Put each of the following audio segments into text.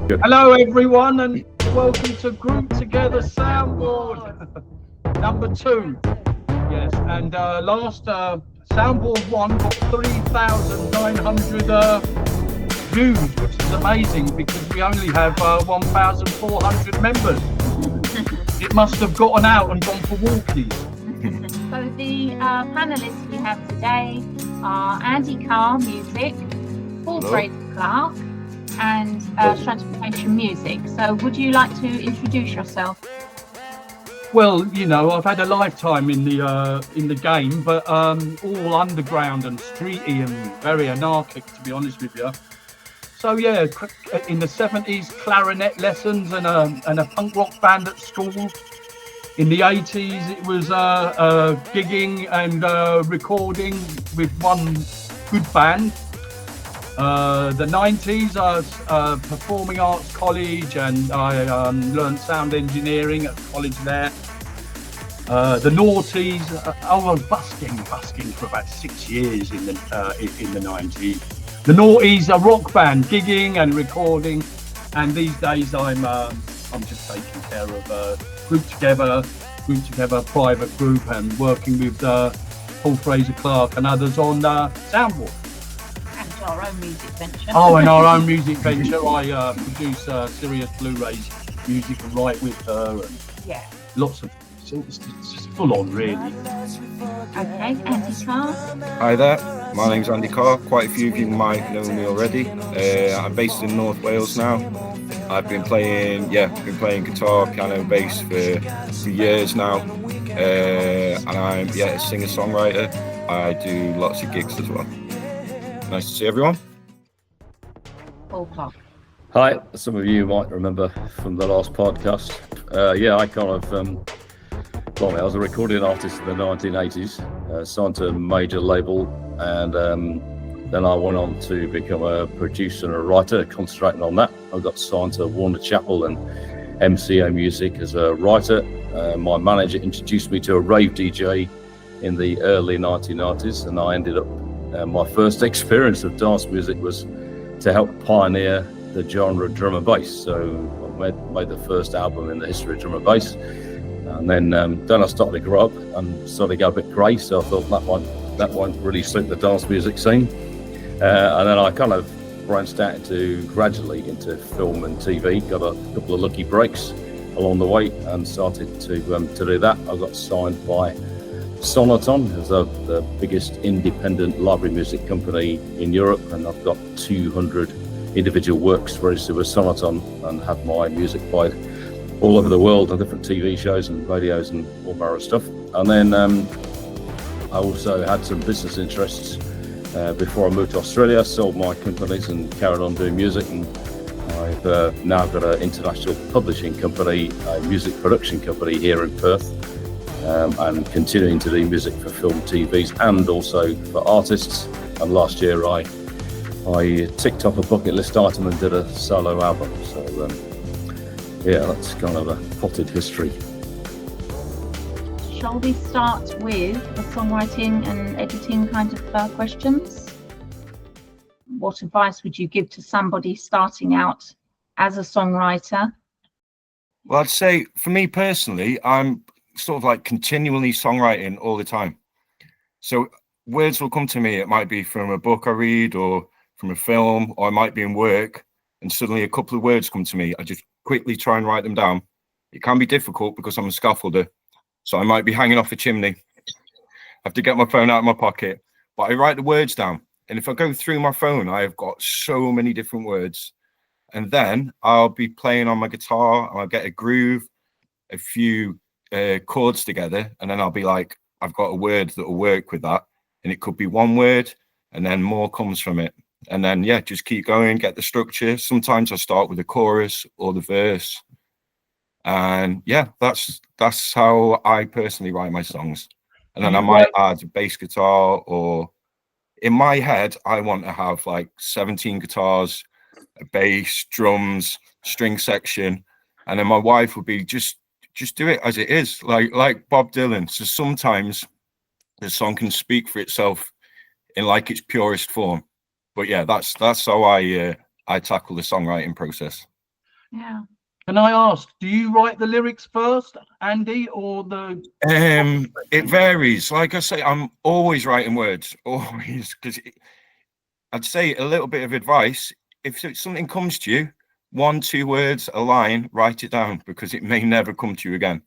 Good. Hello everyone and welcome to Group Together Soundboard number 2. Yes, and last Soundboard 1 got 3,900 views, which is amazing because we only have 1,400 members. It must have gotten out and gone for walkies. So the panelists we have today are Andy Carr, music, Frazer, Clarke, and Stratification Music. So would you like to introduce yourself? Well, you know, I've had a lifetime in the game, but all underground and streety and very anarchic, to be honest with you. So yeah, in the 70s, clarinet lessons and a punk rock band at school. In the 80s, it was gigging and recording with one good band. The 90s, I was performing arts college and I learned sound engineering at college there. The noughties, I was busking for about 6 years in the 90s. The noughties, a rock band, gigging and recording, and these days I'm just taking care of Group Together, private group, and working with Paul Frazer, Clarke, and others on Soundboard. And our own music venture. Oh, and our own music venture. I produce Sirius Blueray's music and write with her, and lots of. It's just full on, really. Okay, Andy Carr. Hi there, my name's Andy Carr. Quite a few of you might know me already. I'm based in North Wales now. I've been playing guitar, piano, bass for years now. And I'm a singer-songwriter. I do lots of gigs as well. Nice to see everyone. Paul Clarke. Hi, some of you might remember from the last podcast. I kind of, I was a recording artist in the 1980s, signed to a major label, and then I went on to become a producer and a writer, concentrating on that. I got signed to Warner Chappell and MCO Music as a writer. My manager introduced me to a rave DJ in the early 1990s, and I ended up, my first experience of dance music was to help pioneer the genre drum and bass. So I made the first album in the history of drum and bass. And then I started to grow up and started to get a bit grey, so I thought that won't really suit the dance music scene. And then I kind of branched out gradually into film and TV, got a couple of lucky breaks along the way and started to do that. I got signed by Sonoton, who's the biggest independent library music company in Europe, and I've got 200 individual works registered with Sonoton and have my music played all over the world on different TV shows and radios and all manner of stuff. And then I also had some business interests before I moved to Australia, sold my companies and carried on doing music. And I've now got an international publishing company, a music production company here in Perth, and continuing to do music for film, TVs, and also for artists. And last year I ticked off a bucket list item and did a solo album. So that's kind of a potted history. Shall we start with the songwriting and editing kind of questions? What advice would you give to somebody starting out as a songwriter? Well, I'd say for me personally, I'm sort of like continually songwriting all the time. So words will come to me. It might be from a book I read or from a film, or I might be in work and suddenly a couple of words come to me. I just quickly try and write them down. It can be difficult because I'm a scaffolder, so I might be hanging off a chimney. I have to get my phone out of my pocket, but I write the words down. And if I go through my phone, I have got so many different words. And then I'll be playing on my guitar and I'll get a groove, a few chords together, and then I'll be like, I've got a word that will work with that. And it could be one word and then more comes from it. And then, just keep going, get the structure. Sometimes I start with the chorus or the verse. And that's how I personally write my songs. And then I might add a bass guitar, or in my head, I want to have like 17 guitars, a bass, drums, string section. And then my wife would be just do it as it is, like Bob Dylan. So sometimes the song can speak for itself in like its purest form. But that's how I tackle the songwriting process. Yeah. Can I ask, do you write the lyrics first, Andy, or the? It varies. Like I say, I'm always writing words, always, because I'd say a little bit of advice. If something comes to you, 1-2 words, a line, write it down, because it may never come to you again.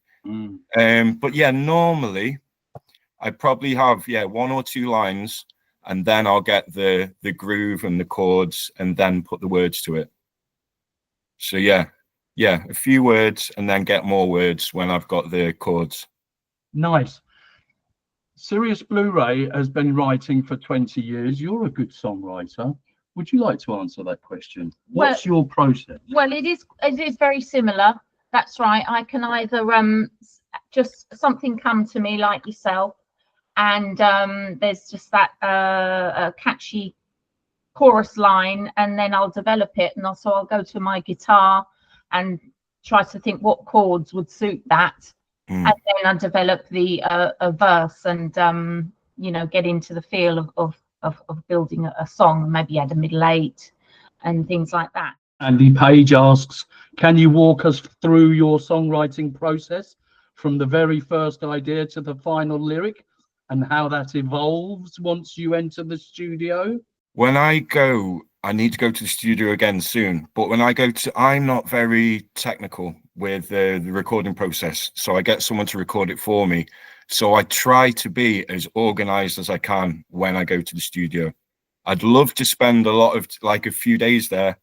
But yeah, normally I probably have 1 or 2 lines, and then I'll get the groove and the chords, and then put the words to it. So yeah, a few words, and then get more words when I've got the chords. Nice. Sirius Blueray has been writing for 20 years. You're a good songwriter. Would you like to answer that question? What's your process? Well, it is very similar. That's right. I can either just something come to me like yourself, and there's just that a catchy chorus line, and then I'll develop it, and also I'll go to my guitar and try to think what chords would suit that, and then I develop the a verse, and get into the feel of building a song, maybe add a middle 8 and things like that. Andy Page asks, can you walk us through your songwriting process from the very first idea to the final lyric, and how that evolves once you enter the studio? When I need to go to the studio again soon, but when I go I'm not very technical with the recording process, so I get someone to record it for me. So I try to be as organized as I can when I go to the studio. I'd love to spend a few days there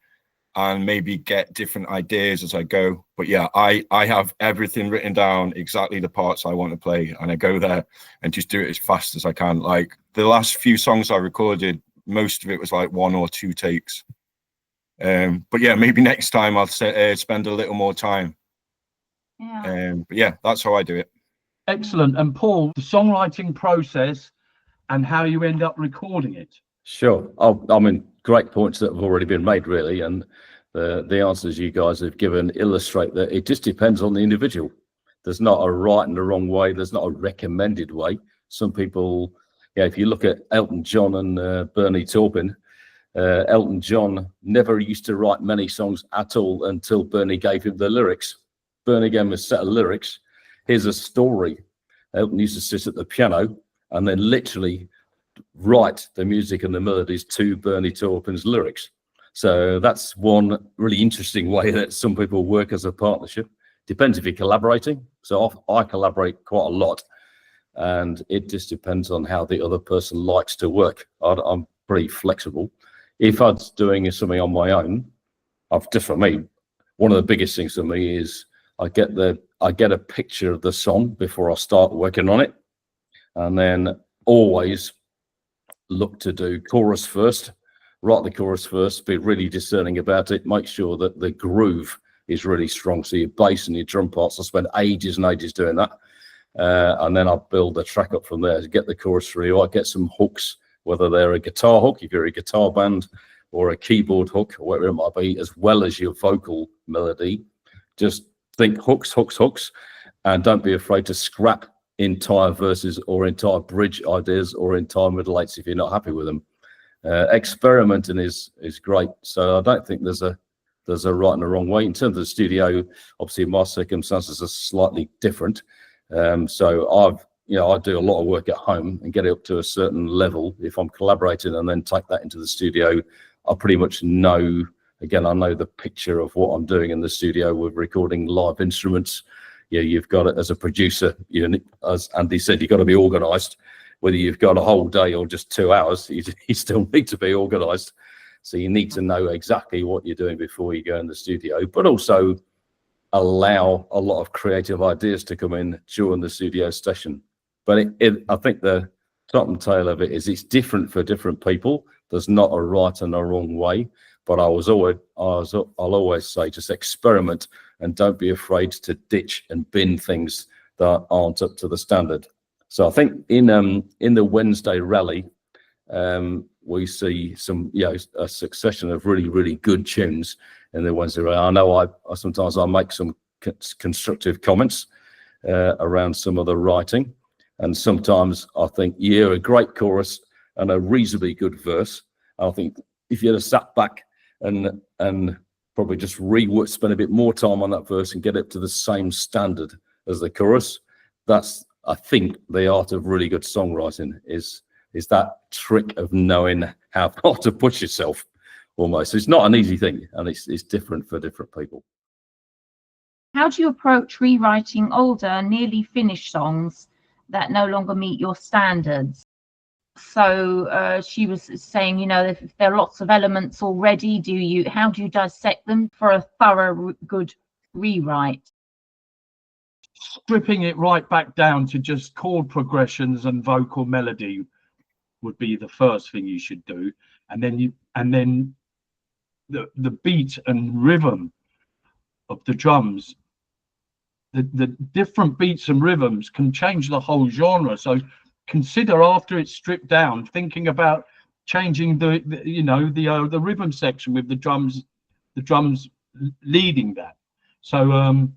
and maybe get different ideas as I go. But yeah, I have everything written down, exactly the parts I want to play, and I go there and just do it as fast as I can. Like the last few songs I recorded, most of it was like 1 or 2 takes. But yeah, maybe next time I'll spend a little more time. Yeah. But yeah, that's how I do it. Excellent. And Paul, the songwriting process and how you end up recording it. Sure. I mean, great points that have already been made, really, and the answers you guys have given illustrate that it just depends on the individual. There's not a right and a wrong way. There's not a recommended way. Some people, if you look at Elton John and Bernie Taupin, Elton John never used to write many songs at all until Bernie gave him the lyrics. Bernie gave him a set of lyrics. Here's a story. Elton used to sit at the piano and then literally write the music and the melodies to Bernie Taupin's lyrics. So that's one really interesting way that some people work as a partnership. Depends if you're collaborating. So I collaborate quite a lot, and it just depends on how the other person likes to work. I'm pretty flexible. If I was doing something on my own, just for me, one of the biggest things for me is I get a picture of the song before I start working on it, and then always look to do chorus first, write the chorus first, be really discerning about it, make sure that the groove is really strong. So your bass and your drum parts, I spend ages and ages doing that. And then I build the track up from there to get the chorus through. I get some hooks, whether they're a guitar hook, if you're a guitar band, or a keyboard hook, or whatever it might be, as well as your vocal melody. Just think hooks, hooks, hooks, and don't be afraid to scrap entire verses or entire bridge ideas or entire middle 8s if you're not happy with them. Experimenting is great. So I don't think there's a right and a wrong way. In terms of the studio, obviously my circumstances are slightly different. So I do a lot of work at home and get it up to a certain level. If I'm collaborating and then take that into the studio, I pretty much know, again, I know the picture of what I'm doing in the studio with recording live instruments. You've got it as a producer, as Andy said, you've got to be organized. Whether you've got a whole day or just 2 hours, you still need to be organized. So you need to know exactly what you're doing before you go in the studio, but also allow a lot of creative ideas to come in during the studio session. But I think the top and tail of it is it's different for different people. There's not a right and a wrong way, but I'll always say just experiment and don't be afraid to ditch and bin things that aren't up to the standard. So I think in the Wednesday rally, we see a succession of really, really good tunes in the Wednesday rally. I know I sometimes make some constructive comments around some of the writing, and sometimes I think a great chorus and a reasonably good verse. I think if you'd have sat back and probably just spend a bit more time on that verse and get it to the same standard as the chorus. That's, I think, the art of really good songwriting is that trick of knowing how far to push yourself. Almost, it's not an easy thing, and it's different for different people. How do you approach rewriting older, nearly finished songs that no longer meet your standards? So she was saying, you know, if there are lots of elements already, how do you dissect them for a thorough, good rewrite? Stripping it right back down to just chord progressions and vocal melody would be the first thing you should do, and then the beat and rhythm of the drums. The different beats and rhythms can change the whole genre. So consider, after it's stripped down, thinking about changing the rhythm section with the drums leading that. So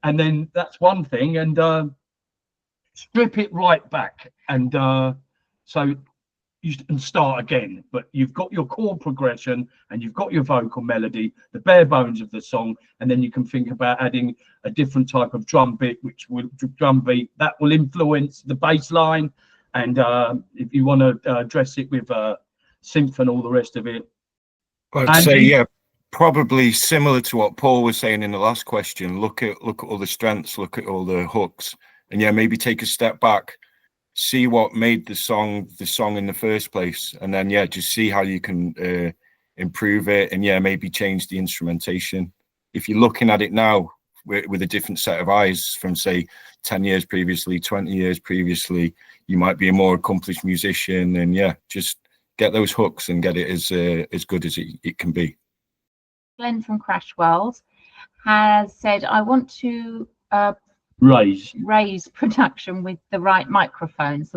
and then that's one thing, and strip it right back, and so you can start again. But you've got your chord progression and you've got your vocal melody, the bare bones of the song, and then you can think about adding a different type of drum beat that will influence the bass line. And if you want to dress it with synth and all the rest of it. I'd say, yeah, probably similar to what Paul was saying in the last question. Look at all the strengths, look at all the hooks, and yeah, maybe take a step back, see what made the song in the first place, and then yeah, just see how you can improve it, and yeah, maybe change the instrumentation. If you're looking at it now with a different set of eyes from, say, 10 years previously, 20 years previously, you might be a more accomplished musician, and yeah, just get those hooks and get it as good as it can be. Glenn from Crash World has said, I want to raise production with the right microphones.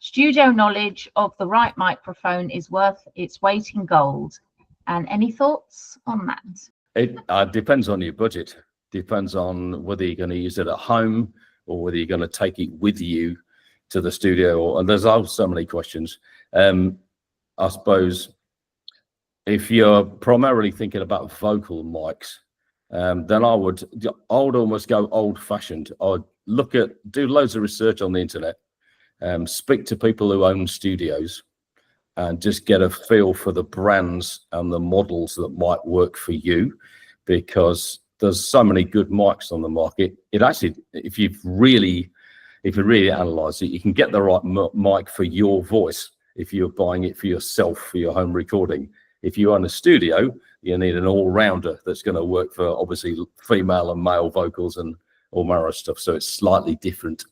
Studio knowledge of the right microphone is worth its weight in gold. And any thoughts on that? It depends on your budget. Depends on whether you're going to use it at home or whether you're going to take it with you to the studio. And there's so many questions. I suppose if you're primarily thinking about vocal mics, then I would almost go old-fashioned. I'd do loads of research on the internet, speak to people who own studios, and just get a feel for the brands and the models that might work for you, because there's so many good mics on the market. It actually, if you really analyze it, you can get the right mic for your voice if you're buying it for yourself, for your home recording. If you own a studio, you need an all-rounder that's going to work for obviously female and male vocals and all manner of stuff. So it's slightly different,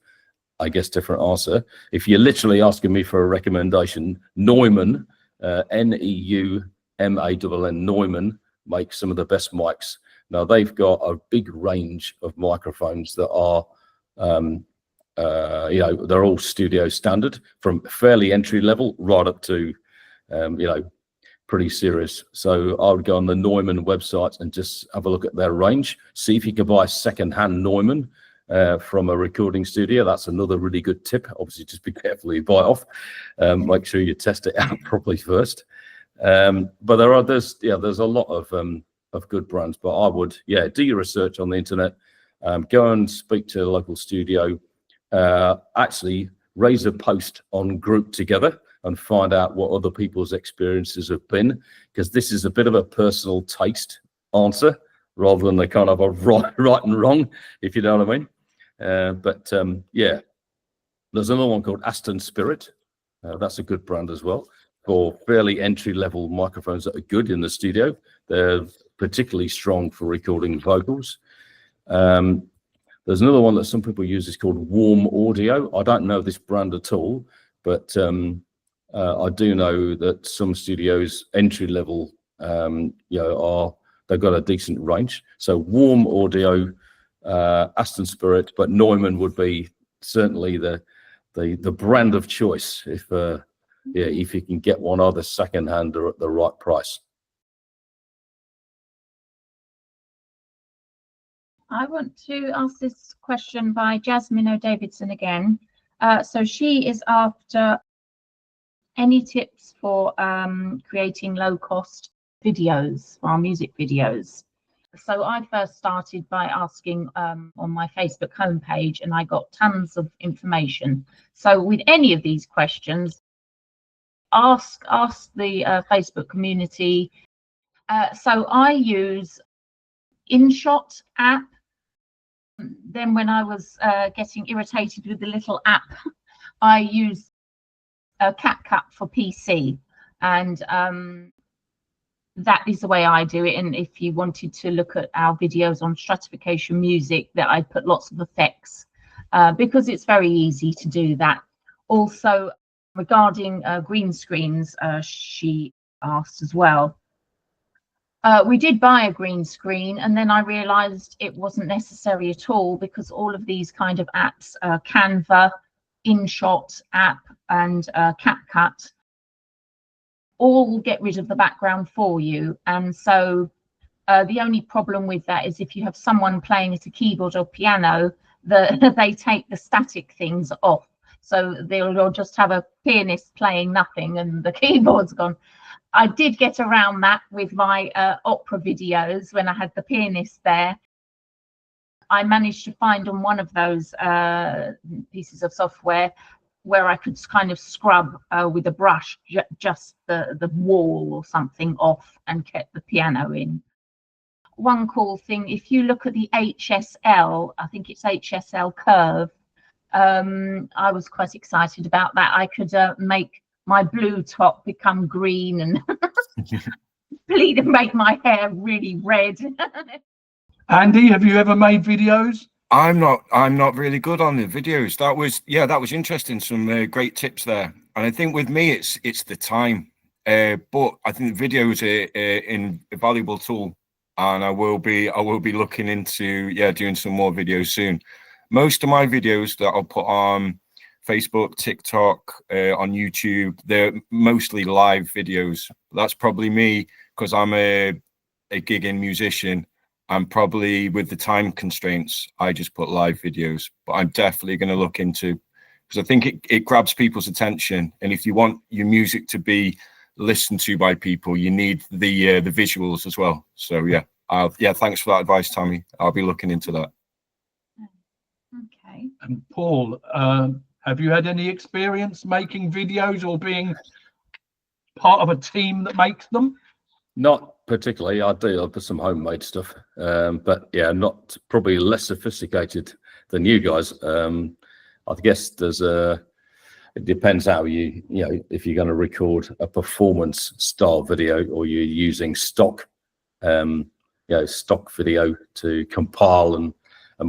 I guess, different answer. If you're literally asking me for a recommendation, Neumann, Neumann, Neumann makes some of the best mics. Now, they've got a big range of microphones that are, they're all studio standard, from fairly entry level right up to, pretty serious. So I would go on the Neumann website and just have a look at their range. See if you can buy second-hand Neumann from a recording studio. That's another really good tip. Obviously, just be careful you buy it off. Make sure you test it out properly first. But there's a lot of good brands. But I would, do your research on the internet. Go and speak to a local studio. Actually, raise a post on Group Together and find out what other people's experiences have been, because this is a bit of a personal taste answer rather than the kind of a right and wrong, if you know what I mean. There's another one called Aston Spirit. That's a good brand as well for fairly entry-level microphones that are good in the studio. They're particularly strong for recording vocals. There's another one that some people use. It's called Warm Audio. I don't know this brand at all, but I do know that some studios entry level, they've got a decent range. So Warm Audio, Aston Spirit, but Neumann would be certainly the brand of choice if you can get one either second hand or at the right price. I want to ask this question by Jasmine O'Davidson again. So she is after any tips for creating low cost videos, for our music videos. So I first started by asking on my Facebook homepage, and I got tons of information. So with any of these questions, ask the Facebook community. So I use InShot app. Then when I was getting irritated with the little app, I used CapCut for PC, and that is the way I do it. And if you wanted to look at our videos on Stratification Music, that I put lots of effects because it's very easy to do that. Also, regarding green screens, she asked as well. We did buy a green screen, and then I realized it wasn't necessary at all, because all of these kind of apps, Canva, InShot app, and CapCut, all get rid of the background for you. And so the only problem with that is if you have someone playing at a keyboard or piano, they take the static things off. So they'll just have a pianist playing nothing and the keyboard's gone. I did get around that with my opera videos when I had the pianist there. I managed to find on one of those pieces of software where I could kind of scrub with a brush just the wall or something off and kept the piano in. One cool thing, if you look at the HSL, I think it's HSL curve, I was quite excited about that. I could make my blue top become green and bleed and make my hair really red. Andy, have you ever made videos? I'm not really good on the videos. That was interesting. Some great tips there. And I think with me, it's the time. But I think the videos are an invaluable tool, and I will be looking into doing some more videos soon. Most of my videos that I'll put on Facebook, TikTok, on YouTube, they're mostly live videos. That's probably me because I'm a gigging musician. I'm probably, with the time constraints, I just put live videos, but I'm definitely going to look into, because I think it grabs people's attention. And if you want your music to be listened to by people, you need the visuals as well. So thanks for that advice, Tammy. I'll be looking into that. Okay. And Paul, have you had any experience making videos or being part of a team that makes them? Not particularly. I do some homemade stuff, but yeah, not probably less sophisticated than you guys. I guess it depends how if you're going to record a performance style video or you're using stock video to compile and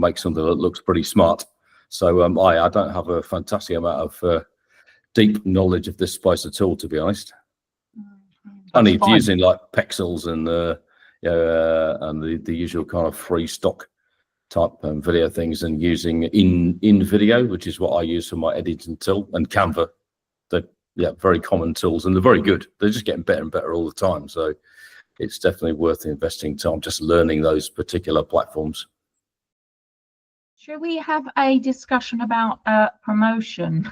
make something that looks pretty smart. So I don't have a fantastic amount of deep knowledge of this space at all, to be honest. Only using like pixels and the usual kind of free stock type video things, and using in video, which is what I use for my editing tool, and Canva. They're very common tools, and they're very good. They're just getting better and better all the time. So it's definitely worth investing time just learning those particular platforms. Should we have a discussion about promotion,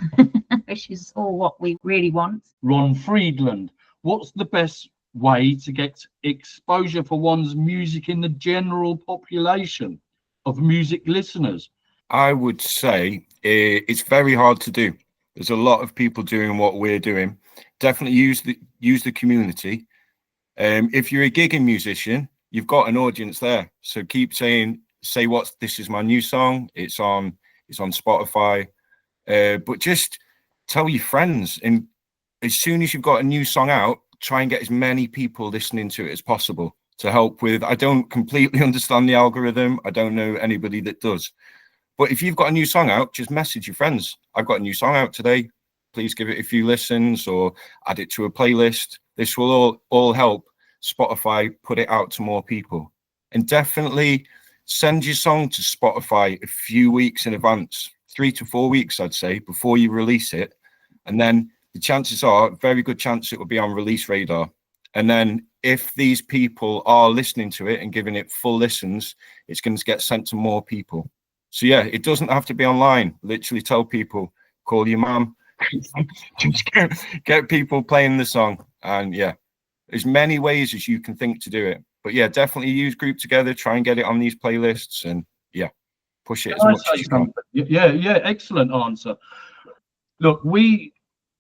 which is all what we really want? Ron Friedland, what's the best way to get exposure for one's music in the general population of music listeners? I would say it's very hard to do. There's a lot of people doing what we're doing. Definitely use the community. If you're a gigging musician, you've got an audience there. So keep saying, this is my new song. It's on Spotify. But just tell your friends, and as soon as you've got a new song out, try and get as many people listening to it as possible to help with. I don't completely understand the algorithm. I don't know anybody that does. But if you've got a new song out, just message your friends. I've got a new song out today. Please give it a few listens or add it to a playlist. This will all help Spotify put it out to more people. And definitely send your song to Spotify a few weeks in advance, 3 to 4 weeks, I'd say, before you release it. And then the chances are, very good chance it will be on release radar. And then if these people are listening to it and giving it full listens, it's going to get sent to more people. So yeah, it doesn't have to be online. Literally tell people, call your mum, just get people playing the song. And yeah, There's many ways as you can think to do it. But yeah, definitely use group together, try and get it on these playlists, and yeah, push it as much as you can. Yeah, excellent answer. Look,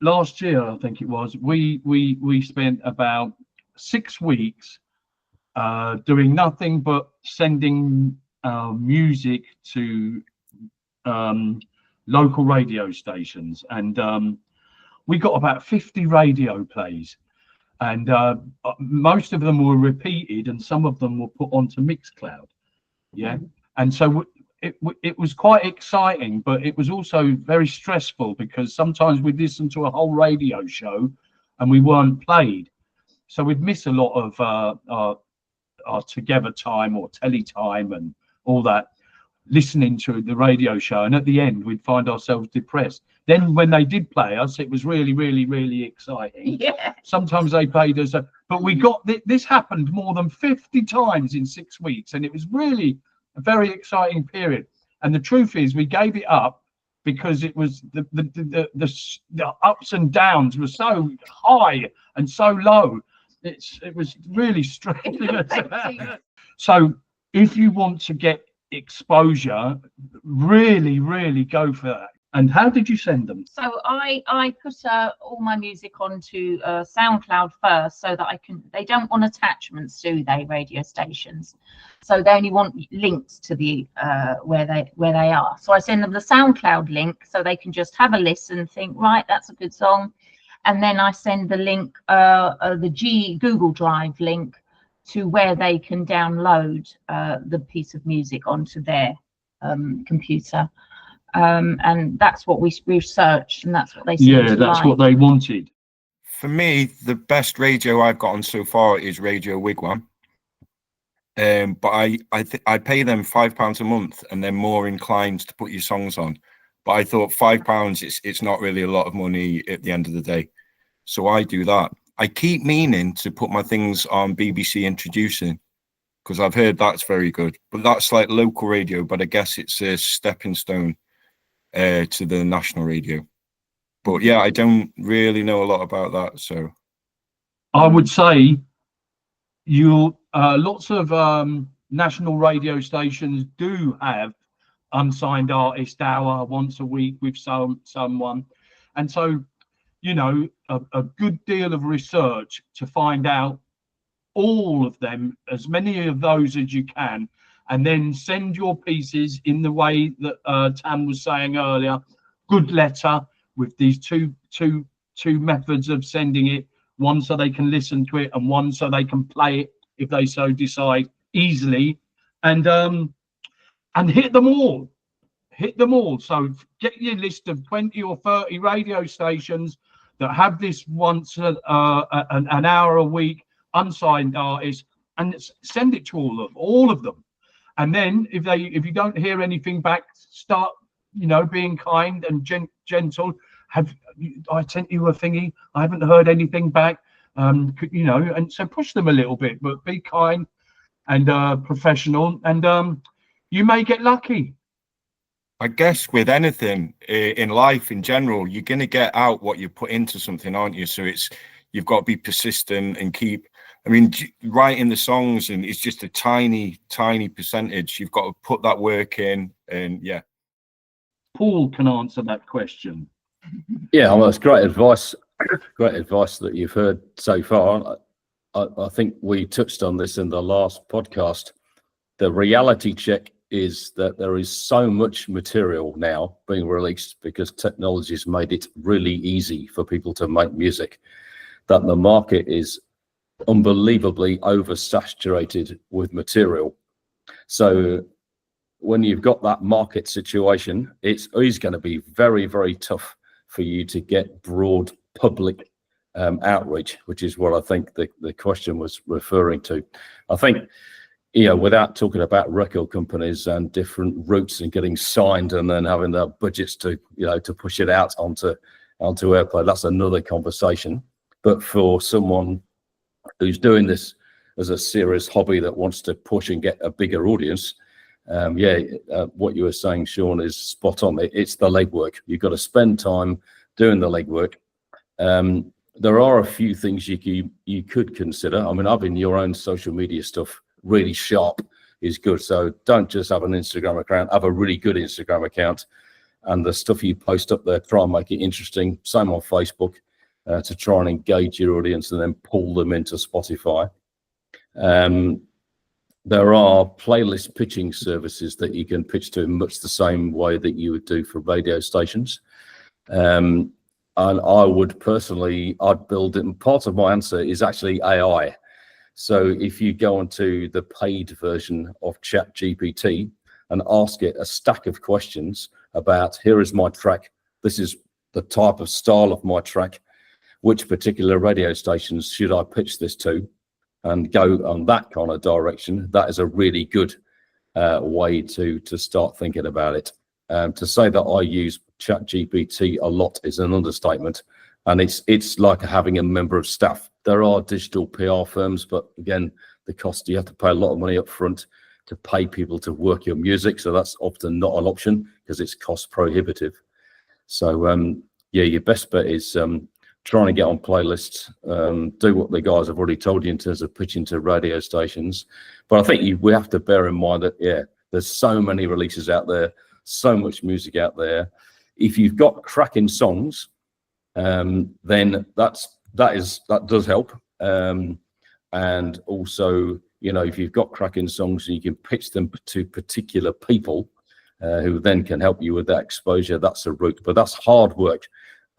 last year, I think it was, we spent about 6 weeks doing nothing but sending music to local radio stations, and we got about 50 radio plays, and most of them were repeated, and some of them were put onto Mixcloud. Yeah, and so it was quite exciting, but it was also very stressful, because sometimes we'd listen to a whole radio show and we weren't played, so we'd miss a lot of our together time or telly time and all that, listening to the radio show, and at the end we'd find ourselves depressed. Then when they did play us, it was really, really, really exciting. Yeah. Sometimes they played us, but we got this happened more than 50 times in 6 weeks, and it was really a very exciting period. And the truth is, we gave it up because it was the ups and downs were so high and so low. It was really strange. So if you want to get exposure, really, really go for that. And how did you send them? So I put all my music onto SoundCloud first, so that they don't want attachments, do they, radio stations? So they only want links to the where they are. So I send them the SoundCloud link, so they can just have a listen, think, right, that's a good song. And then I send the link, the Google Drive link, to where they can download the piece of music onto their computer. And that's what we researched, and that's what they seem to that's like. what they wanted. For me, the best radio I've gotten so far is Radio Wigwam. But I pay them £5 a month, and they're more inclined to put your songs on. But I thought £5, it's not really a lot of money at the end of the day. So I do that. I keep meaning to put my things on BBC Introducing, because I've heard that's very good. But that's like local radio, but I guess it's a stepping stone to the national radio. But yeah, I don't really know a lot about that. So I would say lots of national radio stations do have unsigned artist hour once a week with someone, and so a good deal of research to find out all of them, as many of those as you can, and then send your pieces in the way that Tam was saying earlier. Good letter with these two methods of sending it, one so they can listen to it and one so they can play it if they so decide easily, and hit them all. So get your list of 20 or 30 radio stations that have this once an hour a week unsigned artists, and send it to all of them. And then if you don't hear anything back, start being kind and gentle. I sent you a thingy, I haven't heard anything back, and so push them a little bit, but be kind and professional, and you may get lucky. I guess with anything in life in general, you're going to get out what you put into something, aren't you? So you've got to be persistent and writing the songs, and it's just a tiny percentage. You've got to put that work in, and yeah. Paul can answer that question. Yeah, well, it's great advice. Great advice that you've heard so far. I think we touched on this in the last podcast. The reality check is that there is so much material now being released, because technology has made it really easy for people to make music, that the market is unbelievably oversaturated with material. So when you've got that market situation, it's going to be very, very tough for you to get broad public outreach, which is what I think the question was referring to. I think, without talking about record companies and different routes and getting signed and then having the budgets to push it out onto airplay, that's another conversation. But for someone who's doing this as a serious hobby that wants to push and get a bigger audience, what you were saying, Sean, is spot on. It's the legwork. You've got to spend time doing the legwork. there are a few things you could consider. I mean, having your own social media stuff really sharp is good. So don't just have an Instagram account, have a really good Instagram account, and the stuff you post up there, try and make it interesting. Same on Facebook, to try and engage your audience and then pull them into Spotify. There are playlist pitching services that you can pitch to in much the same way that you would do for radio stations. And I would personally, I'd build it, and part of my answer is actually AI. So if you go onto the paid version of ChatGPT and ask it a stack of questions about, here is my track, this is the type of style of my track, which particular radio stations should I pitch this to, and go on that kind of direction, that is a really good way to start thinking about it. To say that I use ChatGPT a lot is an understatement, and it's like having a member of staff. There are digital PR firms, but again, the cost, you have to pay a lot of money up front to pay people to work your music, so that's often not an option because it's cost prohibitive. So yeah, your best bet is trying to get on playlists, do what the guys have already told you in terms of pitching to radio stations. But I think we have to bear in mind that, yeah, there's so many releases out there, so much music out there. If you've got cracking songs, then that does help. And also, you know, if you've got cracking songs, you can pitch them to particular people who then can help you with that exposure. That's a route, but that's hard work.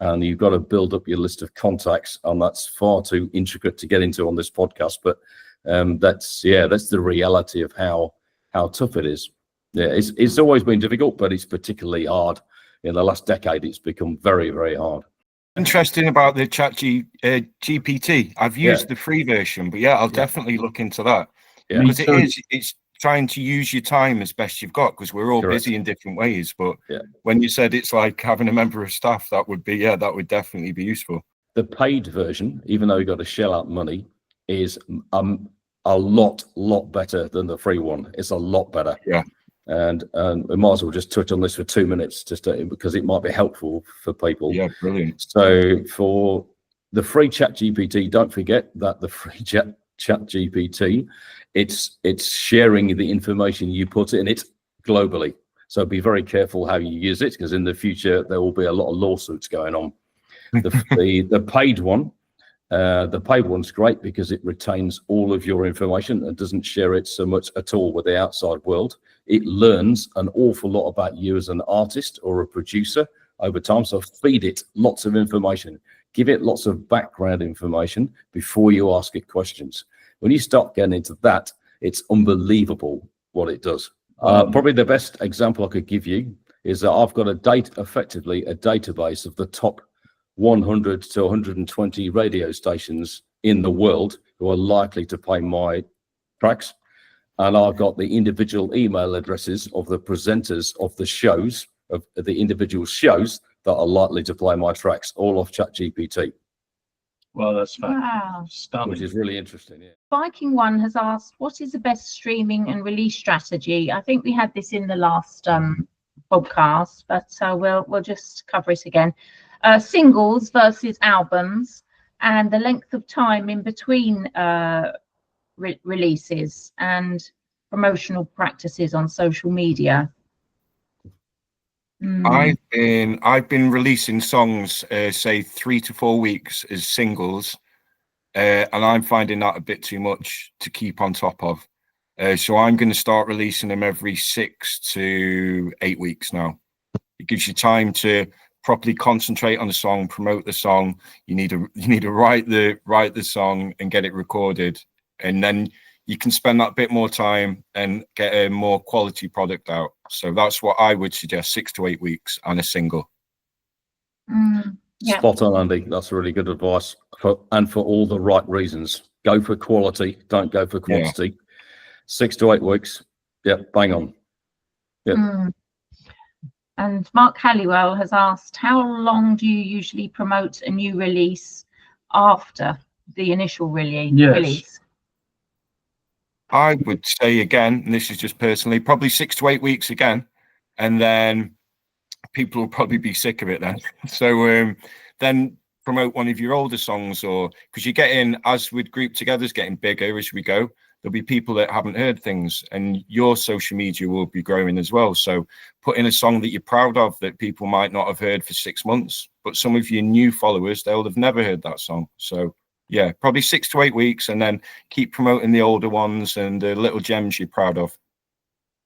And you've got to build up your list of contacts, and that's far too intricate to get into on this podcast. But that's the reality of how tough it is. Yeah, it's always been difficult, but it's particularly hard. In the last decade, it's become very, very hard. Interesting about the GPT. I've used the free version, but I'll definitely look into that. Yeah. Because it's trying to use your time as best you've got, because we're all busy in different ways. But when you said it's like having a member of staff, that would definitely be useful. The paid version, even though you've got to shell out money, is a lot better than the free one. It's a lot better. Yeah. And we might as well just touch on this for 2 minutes, because it might be helpful for people. Yeah, brilliant. So for the free ChatGPT, don't forget that the free ChatGPT, it's sharing the information you put in it globally. So be very careful how you use it, because in the future there will be a lot of lawsuits going on. The paid one. The paid one's great because it retains all of your information and doesn't share it so much at all with the outside world. It learns an awful lot about you as an artist or a producer over time. So feed it lots of information. Give it lots of background information before you ask it questions. When you start getting into that, it's unbelievable what it does. Probably the best example I could give you is that I've got effectively a database of the top 100 to 120 radio stations in the world who are likely to play my tracks. And I've got the individual email addresses of the presenters of the shows, of the individual shows that are likely to play my tracks, all off ChatGPT. Well, that's stunning. Which is really interesting. Yeah. Viking One has asked, what is the best streaming and release strategy? I think we had this in the last podcast, but we'll just cover it again. Singles versus albums, and the length of time in between releases, and promotional practices on social media. I've been releasing songs, say 3 to 4 weeks as singles, and I'm finding that a bit too much to keep on top of. So I'm going to start releasing them every 6 to 8 weeks now. It gives you time to properly concentrate on the song, promote the song. You need to write the song and get it recorded, and then you can spend that bit more time and get a more quality product out. So that's what I would suggest: 6 to 8 weeks on a single. Spot on, Andy. That's really good advice, for all the right reasons. Go for quality, don't go for quantity. 6 to 8 weeks. Yeah, bang on. Yeah. And Mark Halliwell has asked, how long do you usually promote a new release after the initial release? I would say, again, and this is just personally, probably 6 to 8 weeks again, and then people will probably be sick of it then. So then promote one of your older songs, or because you're getting, as with group togethers getting bigger as we go, there'll be people that haven't heard things, and your social media will be growing as well. So put in a song that you're proud of that people might not have heard for 6 months, but some of your new followers, they'll have never heard that song. So yeah, probably 6 to 8 weeks, and then keep promoting the older ones and the little gems you're proud of.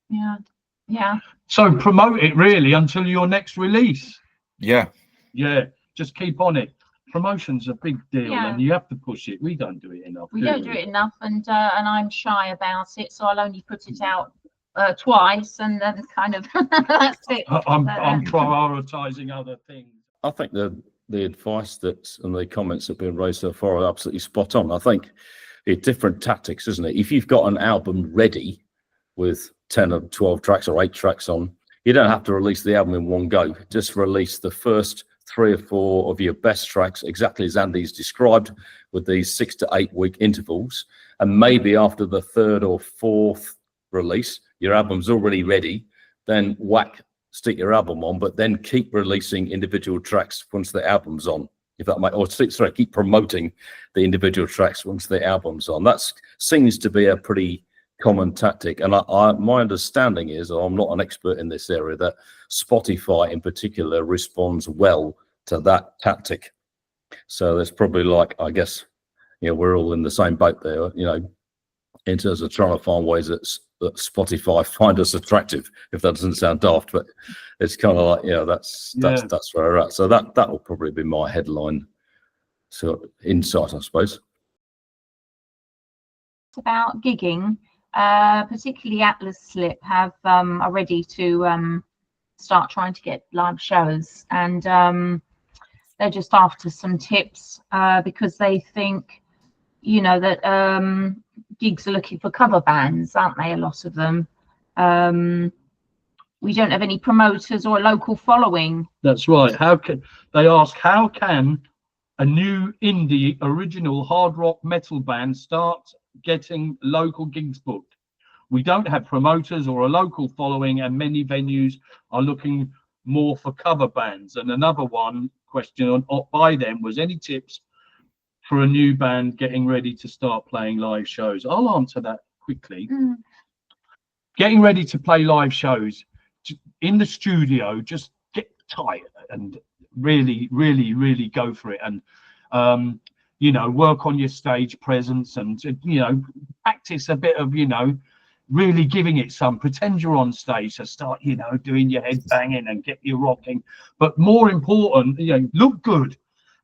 Yeah. So promote it really until your next release. Yeah, just keep on it. Promotion's a big deal, and you have to push it. We don't do it enough. We don't do it enough, and I'm shy about it, so I'll only put it out twice, and then kind of that's it. I'm prioritizing other things. I think the advice that and the comments that have been raised so far are absolutely spot on. I think it's different tactics, isn't it? If you've got an album ready with 10 or 12 tracks or 8 tracks on, you don't have to release the album in one go. Just release the first 3 or 4 of your best tracks, exactly as Andy's described, with these 6 to 8 week intervals. And maybe after the 3rd or 4th release, your album's already ready, then stick your album on, but then keep releasing individual tracks once the album's on. If that might, keep promoting the individual tracks once the album's on. That seems to be a pretty common tactic. And my understanding is, I'm not an expert in this area, that Spotify in particular responds well to that tactic. So there's probably, like, I guess, we're all in the same boat there, in terms of trying to find ways that Spotify find us attractive, if that doesn't sound daft, but it's kind of like, that's where we're at. So that will probably be my headline sort of insight, I suppose. It's about gigging, particularly Atlas Slip are ready to start trying to get live shows, and they're just after some tips because they think, that gigs are looking for cover bands, aren't they? A lot of them. We don't have any promoters or a local following. That's right. How can a new indie original hard rock metal band start getting local gigs booked? We don't have promoters or a local following, and many venues are looking more for cover bands. And another question by them was, any tips for a new band getting ready to start playing live shows? I'll answer that quickly. Getting ready to play live shows in the studio, just get tight and really, really, really go for it. And, work on your stage presence, and, practice a bit of, really giving it some. Pretend you're on stage, so start, doing your head banging and get you rocking. But more important, look good.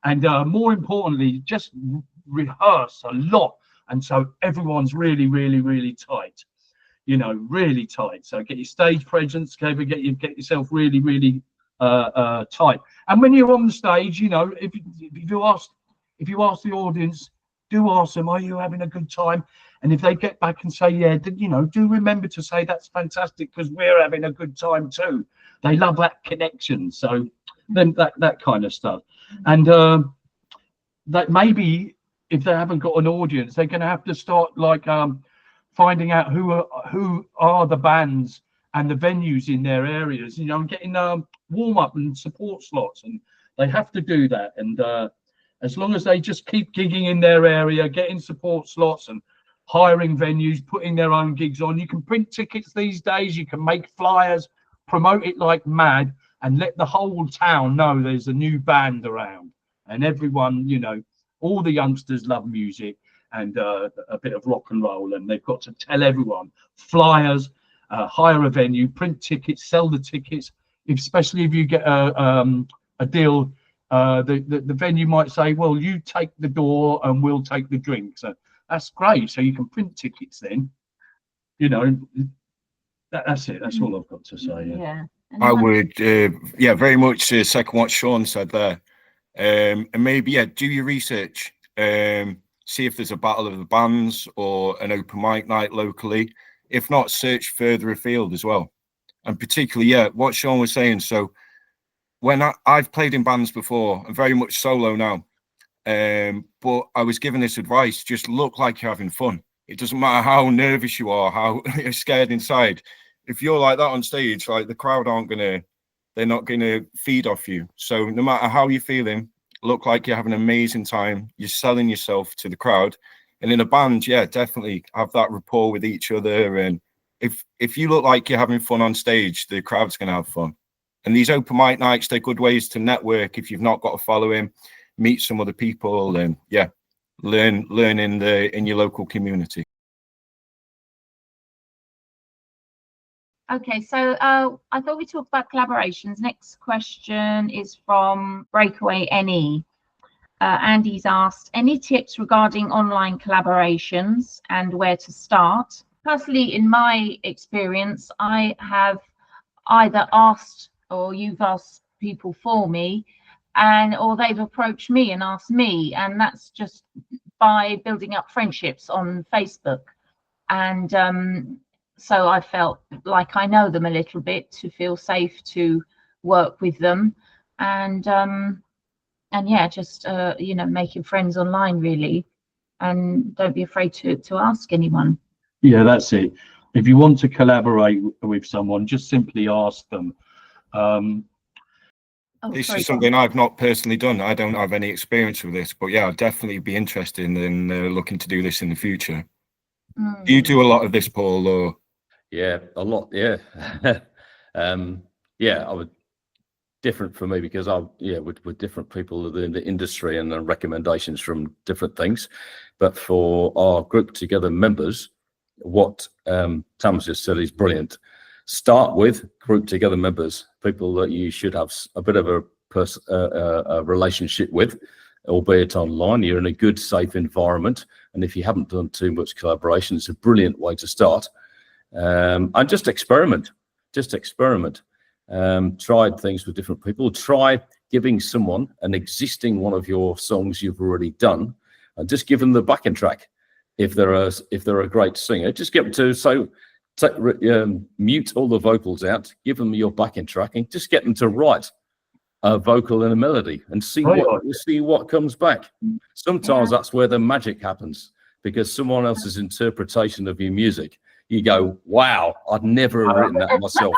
And more importantly, just rehearse a lot. And so everyone's really, really, really tight, really tight. So get your stage presence, get yourself really, really tight. And when you're on the stage, if you ask the audience, do ask them, are you having a good time? And if they get back and say, yeah, do remember to say that's fantastic, because we're having a good time too. They love that connection. So then that kind of stuff. And that maybe if they haven't got an audience, they're going to have to start finding out who are the bands and the venues in their areas, and getting warm up and support slots, and they have to do that. And as long as they just keep gigging in their area, getting support slots and hiring venues, putting their own gigs on. You can print tickets these days, you can make flyers, promote it like mad, and let the whole town know there's a new band around. And everyone, all the youngsters love music and a bit of rock and roll, and they've got to tell everyone. Flyers, hire a venue, print tickets, sell the tickets. Especially if you get a deal, the venue might say, well, you take the door and we'll take the drink. So that's great. So you can print tickets then. That's it. That's all I've got to say. Yeah. I would, very much second what Sean said there. And maybe, do your research. See if there's a battle of the bands or an open mic night locally. If not, search further afield as well. And particularly, what Sean was saying. So when I've played in bands before, I'm very much solo now. But I was given this advice: just look like you're having fun. It doesn't matter how nervous you are, how you're scared inside. If you're like that on stage, like, the crowd they're not gonna feed off you. So no matter how you're feeling, look like you're having an amazing time. You're selling yourself to the crowd. And in a band, yeah, definitely have that rapport with each other. And if you look like you're having fun on stage, the crowd's going to have fun. And these open mic nights, they're good ways to network if you've not got a following, meet some other people, and yeah, learn in your local community. Okay, so I thought we talked about collaborations. Next question is from Breakaway NE. Andy's asked, any tips regarding online collaborations and where to start? Personally, in my experience, I have either asked or you've asked people for me, or they've approached me and asked me, and that's just by building up friendships on Facebook. And so I felt like I know them a little bit to feel safe to work with them, and yeah, just making friends online really, and don't be afraid to ask anyone. Yeah, that's it. If you want to collaborate with someone, just simply ask them. This is something I've not personally done. I don't have any experience with this, but yeah, I'd definitely be interested in looking to do this in the future. Do you do a lot of this, Paul? Or yeah, a lot. Yeah, yeah. I would. Different for me because with different people in the industry and recommendations from different things. But for our group together members, what Tam's just said is brilliant. Start with group together members, people that you should have a bit of a relationship with, albeit online. You're in a good, safe environment, and if you haven't done too much collaboration, it's a brilliant way to start. And just experiment. Tried things with different people. Try giving someone an existing one of your songs you've already done, and just give them the backing track. If they're a great singer, just get them to mute all the vocals out, give them your backing track, and just get them to write a vocal and a melody, and see what comes back. Sometimes that's where the magic happens, because someone else's interpretation of your music, you go, "Wow, I'd never have written that myself."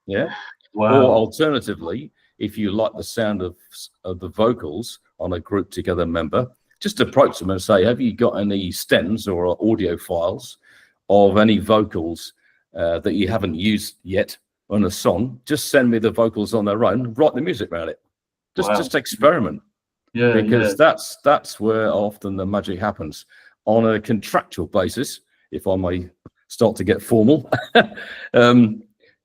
Yeah. Wow. Or alternatively, if you like the sound of the vocals on a group together member, just approach them and say, have you got any stems or audio files of any vocals that you haven't used yet on a song? Just send me the vocals on their own, write the music around it. Just experiment. Yeah, because that's where often the magic happens. On a contractual basis, if I may start to get formal,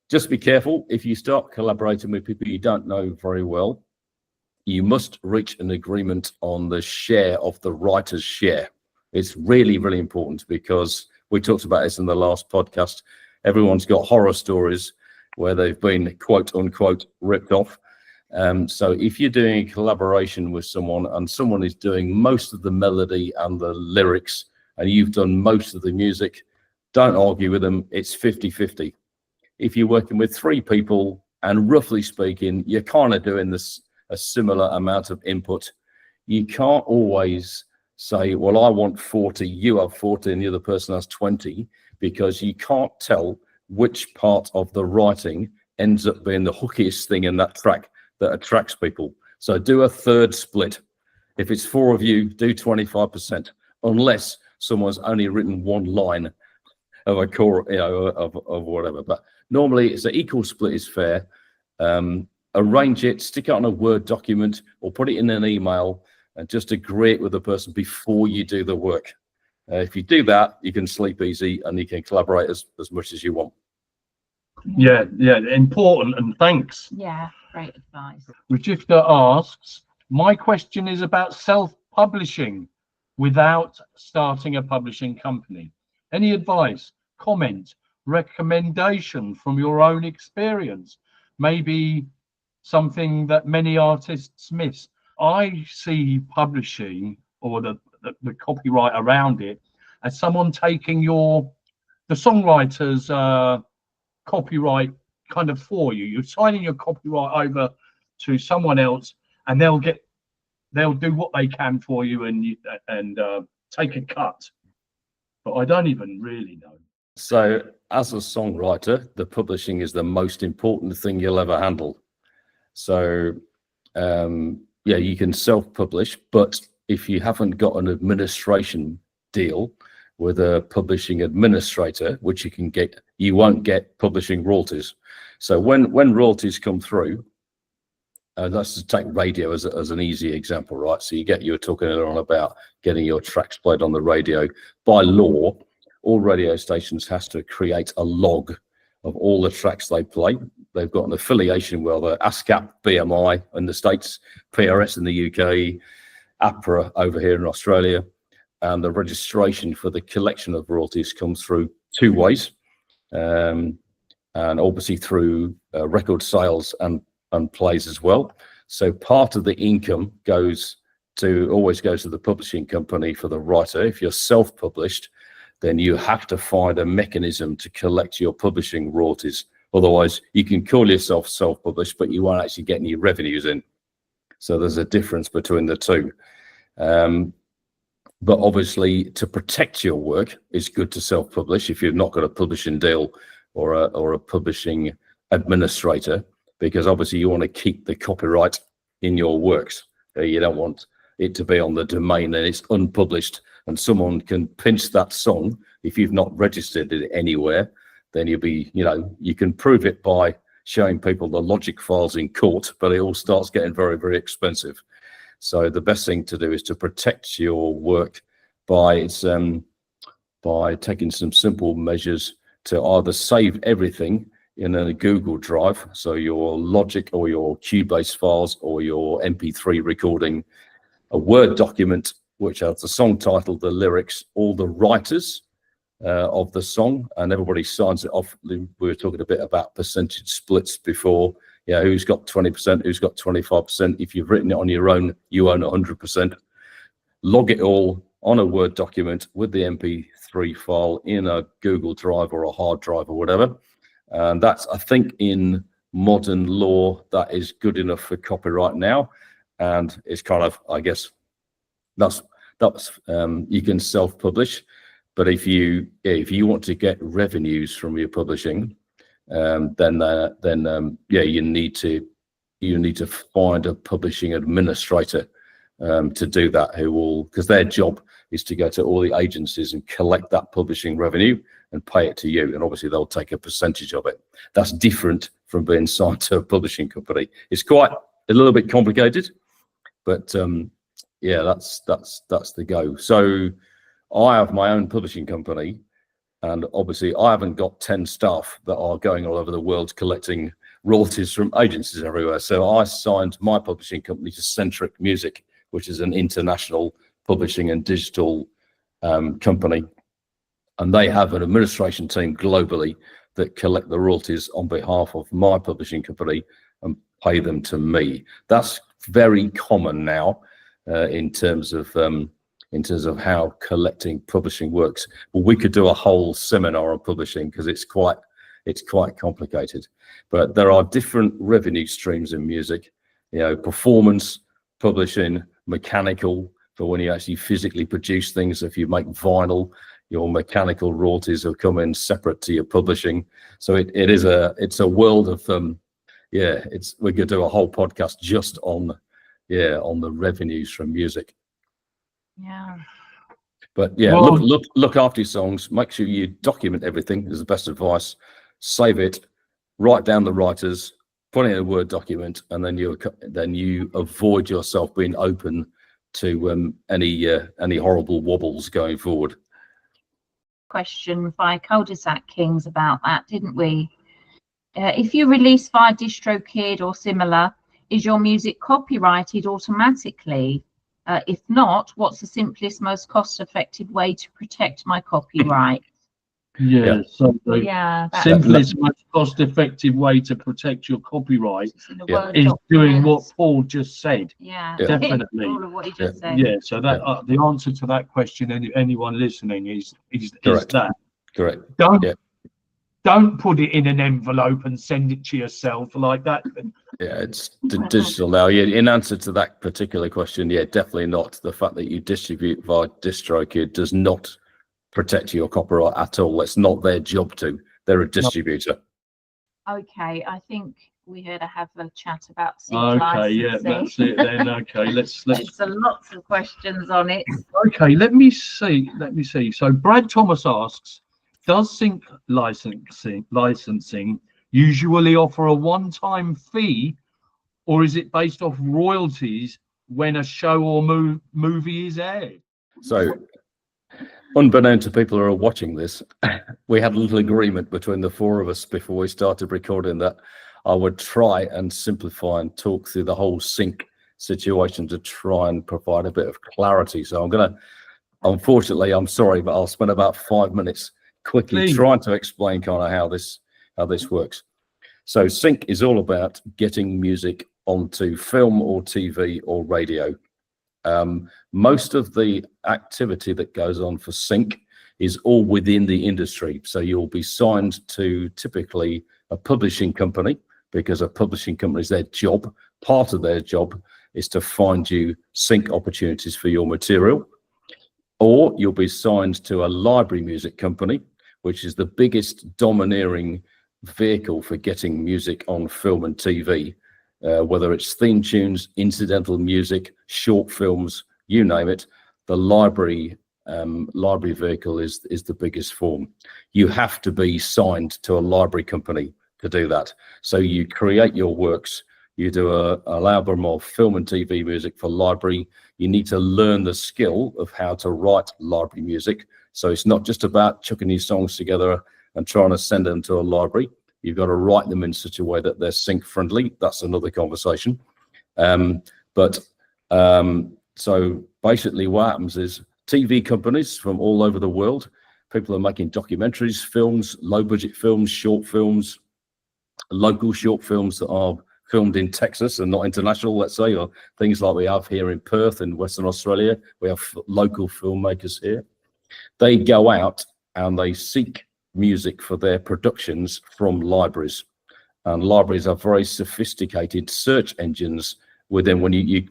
just be careful. If you start collaborating with people you don't know very well, you must reach an agreement on the share of the writer's share. It's really, really important, because we talked about this in the last podcast. Everyone's got horror stories where they've been quote unquote ripped off. So if you're doing a collaboration with someone and someone is doing most of the melody and the lyrics and you've done most of the music, don't argue with them. It's 50-50. If you're working with 3 people and roughly speaking, you're kind of doing this a similar amount of input, you can't always say, well, I want 40, you have 40, and the other person has 20, because you can't tell which part of the writing ends up being the hookiest thing in that track that attracts people. So do a third split. If it's 4 of you, do 25%, unless someone's only written 1 line of a core, of whatever. But normally it's an equal split is fair. Arrange it, stick it on a Word document or put it in an email, and just agree it with the person before you do the work. If you do that, you can sleep easy and you can collaborate as much as you want. Yeah, important, and thanks. Yeah, great advice. Rajifta asks, my question is about self-publishing without starting a publishing company. Any advice, comment, recommendation from your own experience? Maybe something that many artists miss. I see publishing, or the copyright around it, as someone taking the songwriter's copyright kind of for you. You're signing your copyright over to someone else, and they'll do what they can for you and take a cut. But I don't even really know. So as a songwriter, the publishing is the most important thing you'll ever handle. So yeah, you can self-publish, but if you haven't got an administration deal with a publishing administrator, which you can get, you won't get publishing royalties. So when royalties come through, let's just take radio as an easy example, right? So you were talking earlier on about getting your tracks played on the radio. By law, all radio stations has to create a log of all the tracks they play. They've got an affiliation with the ASCAP, BMI in the States, PRS in the UK, APRA over here in Australia. And the registration for the collection of royalties comes through two ways, and obviously through record sales and plays as well. So part of the income always goes to the publishing company for the writer. If you're self-published, then you have to find a mechanism to collect your publishing royalties. Otherwise, you can call yourself self-published, but you won't actually get any revenues in. So there's a difference between the two. But obviously, to protect your work, it's good to self-publish if you've not got a publishing deal or a publishing administrator, because obviously you want to keep the copyright in your works. You don't want it to be on the domain and it's unpublished and someone can pinch that song. If you've not registered it anywhere, then you can prove it by showing people the logic files in court, but it all starts getting very, very expensive. So the best thing to do is to protect your work by taking some simple measures to either save everything in a Google Drive, so your Logic or your Cubase files or your MP3 recording, a Word document which has the song title, the lyrics, all the writers of the song, and everybody signs it off. We were talking a bit about percentage splits before. Yeah, who's got 20%, who's got 25%. If you've written it on your own, you own 100%. Log it all on a Word document with the MP3 file in a Google Drive or a hard drive or whatever. And that's, I think, in modern law, that is good enough for copyright now. And it's kind of, I guess, that's you can self-publish. But if you want to get revenues from your publishing, then you need to find a publishing administrator to do that, because their job is to go to all the agencies and collect that publishing revenue and pay it to you, and obviously they'll take a percentage of it. That's different from being signed to a publishing company. It's quite a little bit complicated, but yeah, that's the go. So I have my own publishing company, and obviously I haven't got 10 staff that are going all over the world collecting royalties from agencies everywhere. So I signed my publishing company to Centric Music, which is an international publishing and digital company. And they have an administration team globally that collect the royalties on behalf of my publishing company and pay them to me. That's very common now in terms of how collecting publishing works. Well, we could do a whole seminar on publishing because it's quite complicated. But there are different revenue streams in music, performance, publishing, mechanical, for when you actually physically produce things. If you make vinyl, your mechanical royalties will come in separate to your publishing. So it's a world of we could do a whole podcast just on the revenues from music. Yeah. But yeah, Well, look after your songs. Make sure you document everything is the best advice. Save it, write down the writers, put it in a Word document, and then you avoid yourself being open to any horrible wobbles going forward. Question by Cul-de-sac Kings about that, didn't we? If you release via DistroKid or similar, is your music copyrighted automatically? If not, what's the simplest, most cost-effective way to protect my copyright? Yeah, so the that's simplest, most cost-effective way to protect your copyright in the Word is doing what documents. Paul just said. Yeah, Definitely. all of what he just said. Yeah, so that the answer to that question, anyone listening, is Correct. that. Correct. Don't put it in an envelope and send it to yourself like that. Yeah, it's digital now. Yeah, in answer to that particular question, yeah, definitely not. The fact that you distribute via DistroKid does not protect your copyright at all. It's not their job to. They're a distributor. Okay, I think we had to have a chat about sync Okay, yeah, licensing. that's it then. Okay, let's There's lots of questions on it. okay, let me see. So Brad Thomas asks, does sync licensing usually offer a one-time fee, or is it based off royalties when a show or movie is aired? So, unbeknown to people who are watching this, we had a little agreement between the four of us before we started recording that I would try and simplify and talk through the whole sync situation to try and provide a bit of clarity. So I'm going to, unfortunately, I'm sorry, but I'll spend about 5 minutes quickly trying to explain kind of how this works. So sync is all about getting music onto film or TV or radio. Most of the activity that goes on for sync is all within the industry. So you'll be signed to typically a publishing company, because a publishing company is their job. Part of their job is to find you sync opportunities for your material. Or you'll be signed to a library music company, which is the biggest domineering vehicle for getting music on film and TV. Whether it's theme tunes, incidental music, short films, you name it, the library vehicle is the biggest form. You have to be signed to a library company to do that. So you create your works, you do an album of film and TV music for library. You need to learn the skill of how to write library music. So it's not just about chucking these songs together and trying to send them to a library. You've got to write them in such a way that they're sync friendly. That's another conversation. So basically what happens is TV companies from all over the world, people are making documentaries, films, low budget films, short films, local short films that are filmed in Texas and not international, let's say, or things like we have here in Perth in Western Australia. We have local filmmakers here. They go out and they seek music for their productions from libraries, and libraries are very sophisticated search engines within. When you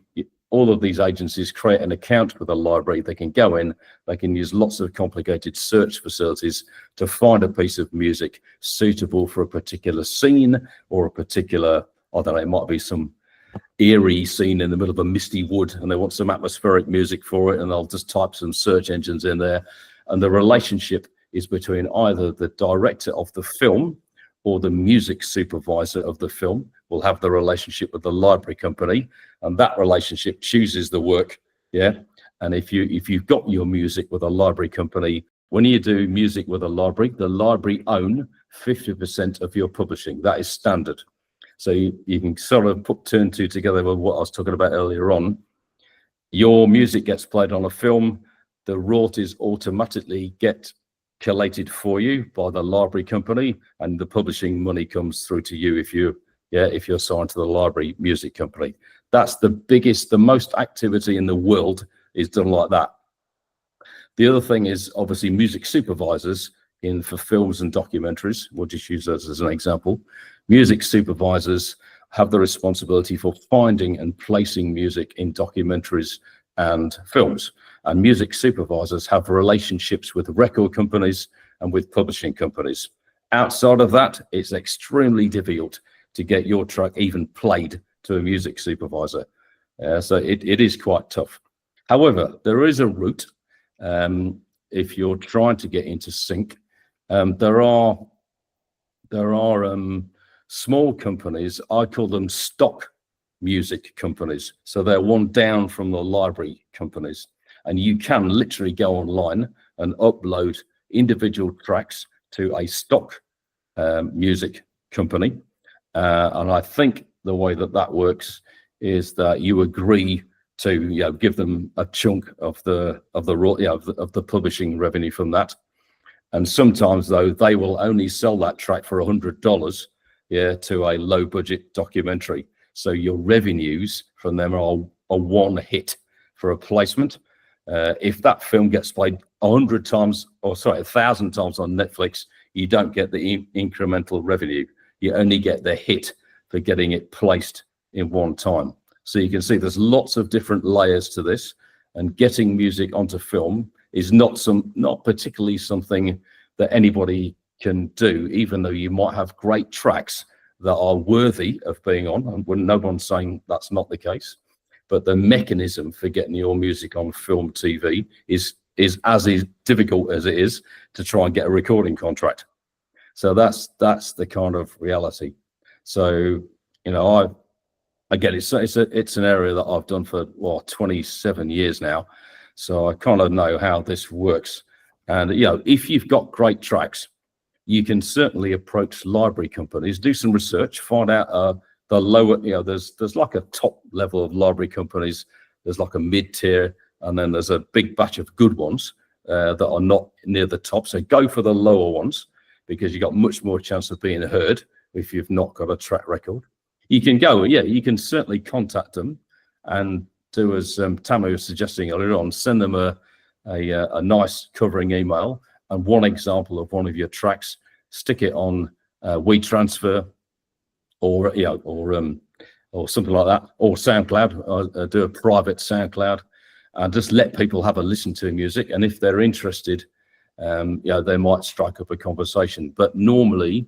all of these agencies create an account with a library, they can go in, they can use lots of complicated search facilities to find a piece of music suitable for a particular scene or a particular, I don't know, it might be some eerie scene in the middle of a misty wood and they want some atmospheric music for it, and they'll just type some search engines in there. And the relationship is between either the director of the film or the music supervisor of the film will have the relationship with the library company, and that relationship chooses the work. Yeah. And if you've got your music with a library company, when you do music with a library, the library own 50% of your publishing. That is standard. So you can sort of put two and two together with what I was talking about earlier on. Your music gets played on a film, the royalties automatically get collated for you by the library company, and the publishing money comes through to you if you're signed to the library music company. That's the biggest, the most activity in the world is done like that. The other thing is obviously music supervisors for films and documentaries. We'll just use those as an example. Music supervisors have the responsibility for finding and placing music in documentaries and films. And music supervisors have relationships with record companies and with publishing companies. Outside of that, it's extremely difficult to get your track even played to a music supervisor. So it is quite tough. However, there is a route if you're trying to get into sync. There are small companies, I call them stock music companies. So they're one down from the library companies. And you can literally go online and upload individual tracks to a stock music company. And I think the way that works is that you agree to give them a chunk of the publishing revenue from that. And sometimes though they will only sell that track for $100 to a low budget documentary. So your revenues from them are one hit for a placement. If that film gets played 1,000 times on Netflix, you don't get the incremental revenue. You only get the hit for getting it placed in one time. So you can see there's lots of different layers to this, and getting music onto film is not particularly something that anybody can do, even though you might have great tracks that are worthy of being on, and when no one's saying that's not the case, but the mechanism for getting your music on film, TV is as difficult as it is to try and get a recording contract. So that's the kind of reality. So, you know, again, it's an area that I've done for 27 years now. So I kind of know how this works. And, you know, if you've got great tracks, you can certainly approach library companies, do some research, find out the lower, you know, there's like a top level of library companies, there's like a mid-tier, and then there's a big batch of good ones that are not near the top. So go for the lower ones, because you got much more chance of being heard if you've not got a track record. You can go, you can certainly contact them and do as Tammy was suggesting earlier on, send them a nice covering email and one example of one of your tracks, stick it on WeTransfer or something like that, or SoundCloud, do a private SoundCloud, and just let people have a listen to music. And if they're interested, they might strike up a conversation. But normally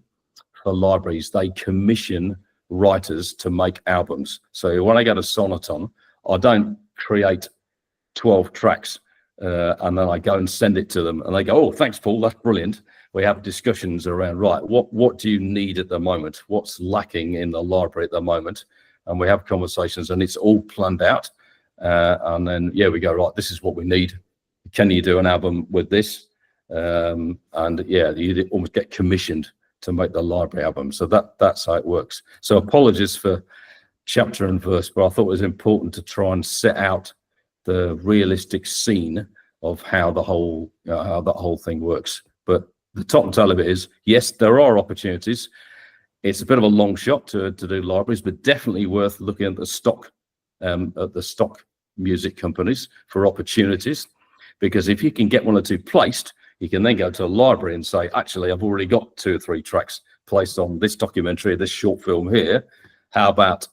for libraries, they commission writers to make albums. So when I go to Sonoton, I don't create 12 tracks and then I go and send it to them and they go, oh, thanks, Paul, that's brilliant. We have discussions around, right, what do you need at the moment? What's lacking in the library at the moment? And we have conversations and it's all planned out. And then, we go, right, this is what we need. Can you do an album with this? You almost get commissioned to make the library album. So that's how it works. So apologies for chapter and verse, but I thought it was important to try and set out the realistic scene of how the whole thing works. But the top and tail of it is, yes, there are opportunities. It's a bit of a long shot to do libraries, but definitely worth looking at the stock music companies for opportunities, because if you can get one or two placed, you can then go to a library and say, actually, I've already got 2 or 3 tracks placed on this documentary, this short film here. How about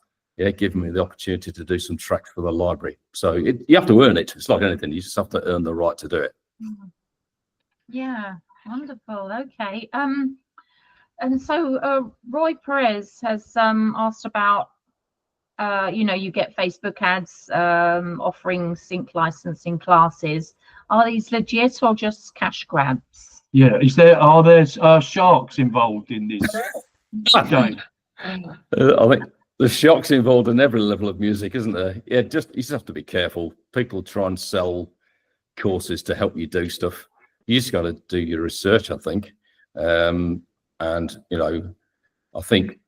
giving me the opportunity to do some tracks for the library? So you have to earn it. It's like anything. You just have to earn the right to do it. Yeah, wonderful. Okay. And so Roy Perez has asked about, you get Facebook ads offering sync licensing classes. Are these legit or just cash grabs? Yeah, are there sharks involved in this game? I think there's sharks involved in every level of music, isn't there? Yeah, you just have to be careful. People try and sell courses to help you do stuff. You just got to do your research, I think. And I think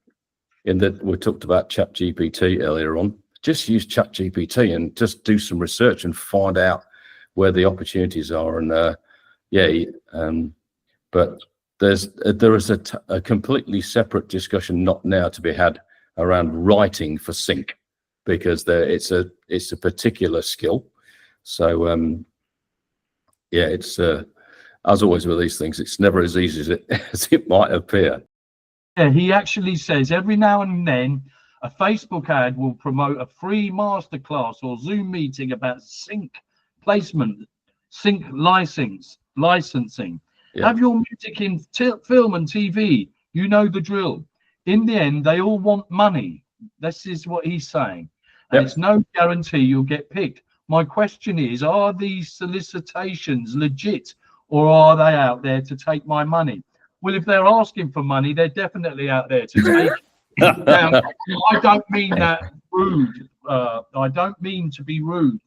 we talked about ChatGPT earlier on. Just use ChatGPT and just do some research and find out where the opportunities are. And but there is a completely separate discussion not now to be had around writing for sync, because it's a particular skill. So it's as always with these things, it's never as easy as it might appear. Yeah, he actually says every now and then a Facebook ad will promote a free masterclass or Zoom meeting about sync placement, sync licensing. Yeah. Have your music in film and TV. You know the drill. In the end, they all want money. This is what he's saying. And It's no guarantee you'll get picked. My question is, are these solicitations legit, or are they out there to take my money? Well, if they're asking for money, they're definitely out there to take. Now, I don't mean that rude. I don't mean to be rude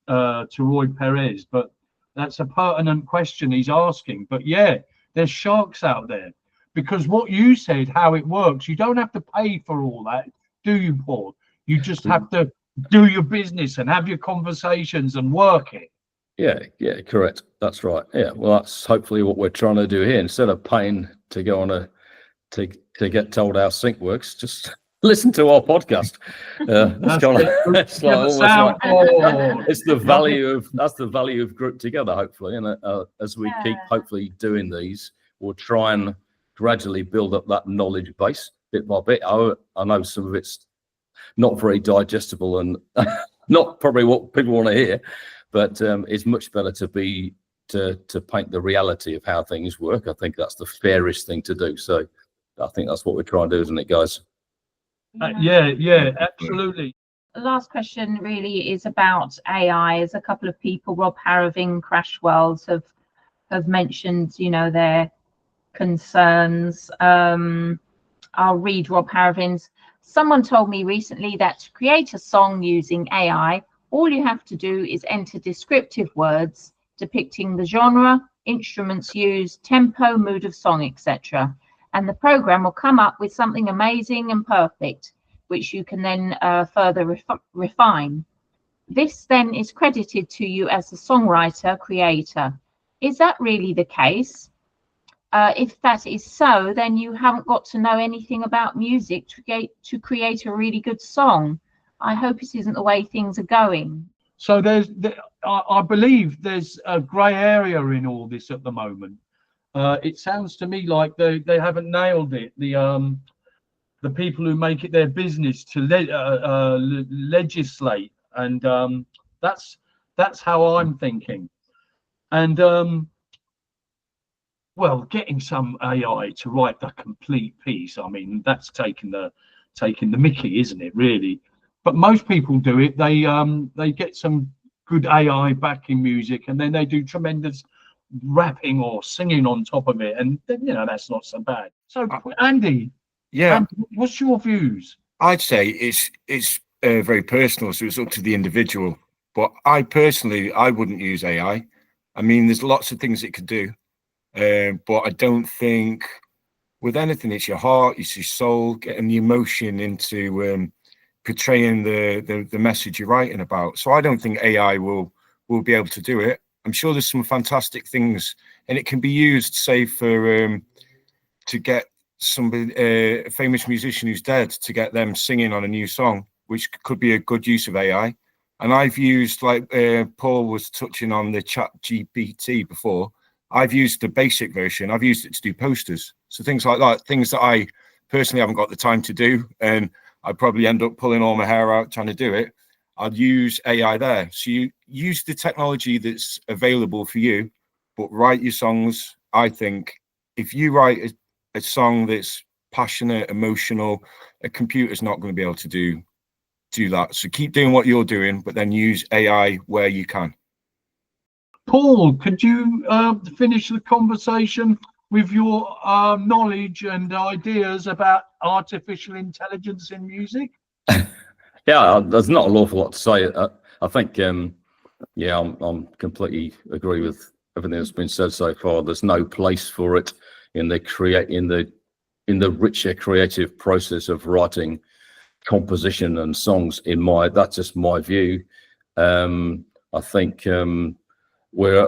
to Roy Perez, but that's a pertinent question he's asking. But yeah, there's sharks out there, because what you said, how it works, you don't have to pay for all that, do you, Paul? You just have to do your business and have your conversations and work it. Yeah, correct. That's right. Yeah, well, that's hopefully what we're trying to do here. Instead of paying to go on to get told how sync works, just listen to our podcast. It's the value of group together, hopefully. And as we keep hopefully doing these, we'll try and gradually build up that knowledge base bit by bit. I know some of it's not very digestible and not probably what people want to hear, but it's much better to paint the reality of how things work. I think that's the fairest thing to do. So I think that's what we're trying to do, isn't it, guys? Yeah, absolutely. The last question really is about AI. As a couple of people, Rob Harravin, Crash Worlds, have mentioned, their concerns. I'll read Rob Harravin's. Someone told me recently that to create a song using AI, all you have to do is enter descriptive words depicting the genre, instruments used, tempo, mood of song, etc. And the program will come up with something amazing and perfect, which you can then further refine. This then is credited to you as the songwriter, creator. Is that really the case? If that is so, then you haven't got to know anything about music to create a really good song. I hope it isn't the way things are going. So I believe there's a grey area in all this at the moment. It sounds to me like they haven't nailed it. The people who make it their business to legislate, and that's how I'm thinking. And well, getting some AI to write the complete piece, I mean, that's taking the mickey, isn't it, really? But most people do it. They get some good AI backing music, and then they do tremendous rapping or singing on top of it, and that's not so bad. So, Andy, what's your views? I'd say it's very personal, so it's up to the individual. But I personally wouldn't use AI. I mean, there's lots of things it could do, but I don't think with anything it's your heart, it's your soul, getting the emotion into portraying the message you're writing about. So I don't think AI will be able to do it. I'm sure there's some fantastic things, and it can be used, say, for to get somebody, a famous musician who's dead, to get them singing on a new song, which could be a good use of AI. And I've used, like Paul was touching on the Chat GPT before, I've used the basic version. I've used it to do posters. So things like that, things that I personally haven't got the time to do, and I'd probably end up pulling all my hair out trying to do it. I'd use AI there. So you use the technology that's available for you, but write your songs. I think if you write a song that's passionate, emotional, a computer's not going to be able to do that. So keep doing what you're doing, but then use AI where you can. Paul, could you finish the conversation with your knowledge and ideas about artificial intelligence in music? Yeah, there's not an awful lot to say. I think, I'm completely agree with everything that's been said so far. There's no place for it in the richer creative process of writing composition and songs. That's just my view. I think we're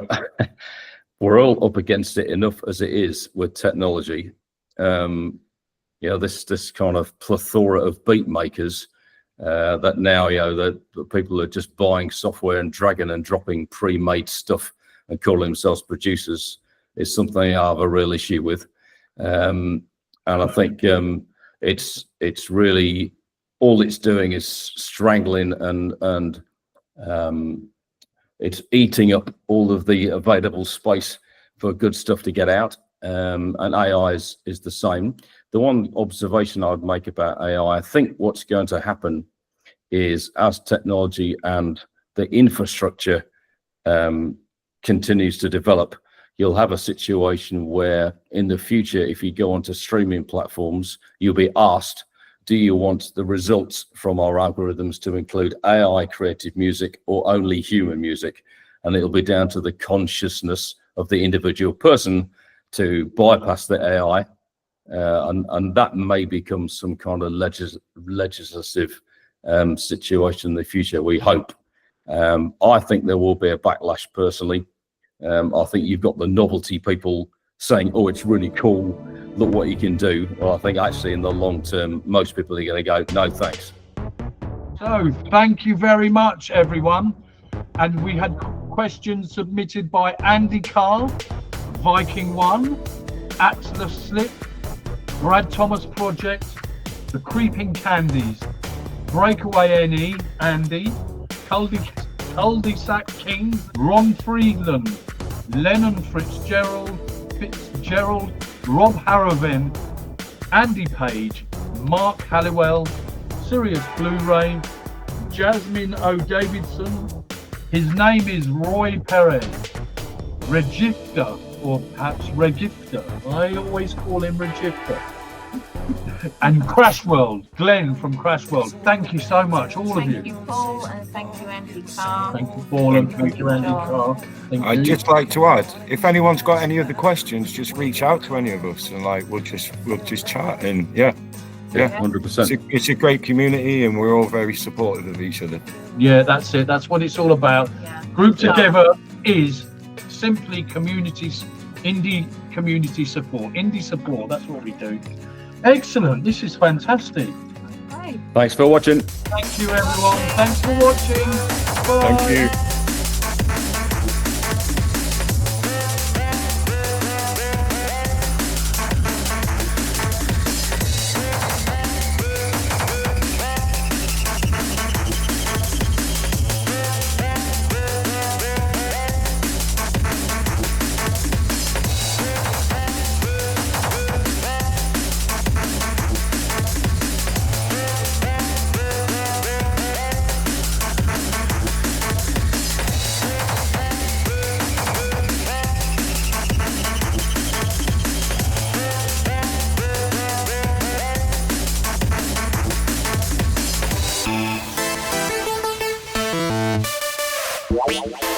all up against it enough as it is with technology. This kind of plethora of beat makers that now, the people are just buying software and dragging and dropping pre-made stuff and calling themselves producers is something I have a real issue with. And I think it's really, all it's doing is strangling and it's eating up all of the available space for good stuff to get out. And AI is the same. The one observation I would make about AI, I think what's going to happen is as technology and the infrastructure continues to develop, you'll have a situation where in the future, if you go onto streaming platforms, you'll be asked, do you want the results from our algorithms to include AI created music or only human music? And it'll be down to the consciousness of the individual person to bypass the AI. And that may become some kind of legislative situation in the future, we hope. I think there will be a backlash personally. I think you've got the novelty people saying, oh, it's really cool, look what you can do. Well, I think actually in the long term, most people are going to go, no, thanks. So thank you very much, everyone. And we had questions submitted by Andy Carr, Viking One, Atlas Slip, Brad Thomas Project, The Creeping Candies, Breakaway NE, Andy, Cul-de-sac King, Ron Friedland, Lennon Fitzgerald, Rob Harravin, Andy Page, Mark Halliwell, Sirius Blueray, Jasmine O. Davidson. His name is Roy Perez. Regifter, or perhaps Regifter. I always call him Regifter. And Crash World, Glenn from Crash World. Thank you so much, all of you. Thank you, Paul, and thank you, Andy Carr. Thank you, Paul, and thank you, Andy Carr. Thank I'd you. just like to add, if anyone's got any other questions, just reach out to any of us, and like we'll just chat. And yeah, 100%. it's a great community, and we're all very supportive of each other. Yeah, that's it. That's what it's all about. Yeah. Group Together is simply communities, indie community support. Indie support, that's what we do. Excellent. This is fantastic. Great. Thanks for watching. Thank you, everyone. Thanks for watching. Bye. Thank you. Wow.